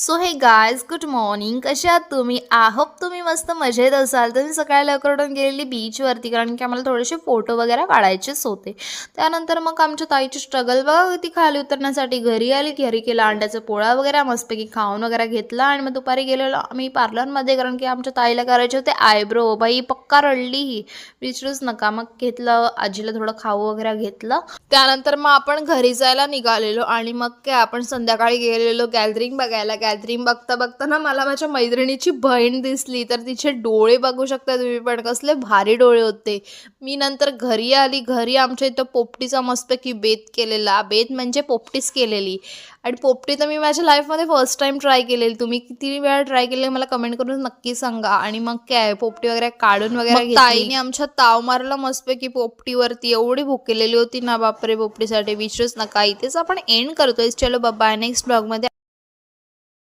So हे guys good morning. कसे आहात तुम्ही? आय होप तुम्ही मस्त मजेत असाल. तर मी सकाळी लवकर उठून गेलेली बीचवरती, कारण की आम्हाला थोडेसे फोटो वगैरे काढायचेच होते. त्यानंतर मग आमच्या ताईची स्ट्रगल बघा होती खाली उतरण्यासाठी. घरी आली, घरी केला अंड्याचा पोळा वगैरे मस्तपैकी खाऊन वगैरे घेतला आणि मग दुपारी गेलेलो आम्ही पार्लरमध्ये, कारण की आमच्या ताईला करायचे होते आयब्रो. बाई पक्का रडली ही, विचारूच नका. मग घेतलं आजीला थोडं खाऊ वगैरे घेतलं. त्यानंतर मग आपण घरी जायला निघालेलो आणि मग काय आपण संध्याकाळी गेलेलो गॅदरिंग बघायला. गॅदरिंग बघता बघता ना मला माझ्या मैत्रिणीची बहीण दिसली. तर तिचे डोळे बघू शकता तुम्ही, पण कसले भारी डोळे होते. मी नंतर घरी आली. घरी आमच्या इथं पोपटीचा मस्तपैकी बेत केलेला. बेत म्हणजे पोपटीच केलेली. आणि पोपटी तर मी माझ्या लाईफमध्ये फर्स्ट टाईम ट्राय केलेली. तुम्ही किती वेळा ट्राय केले मला कमेंट करून नक्की सांगा. आणि मग काय पोपटी वगैरे काढून वगैरे घेतली. ताईने आमच्या ताव मारला मस्तपैकी पोपटीवरती. एवढी भूक केलेली होती ना बापरे पोपटीसाठी, विचारूच नका. इथेच आपण एंड करतोय. चलो बाय, नेक्स्ट ब्लॉगमध्ये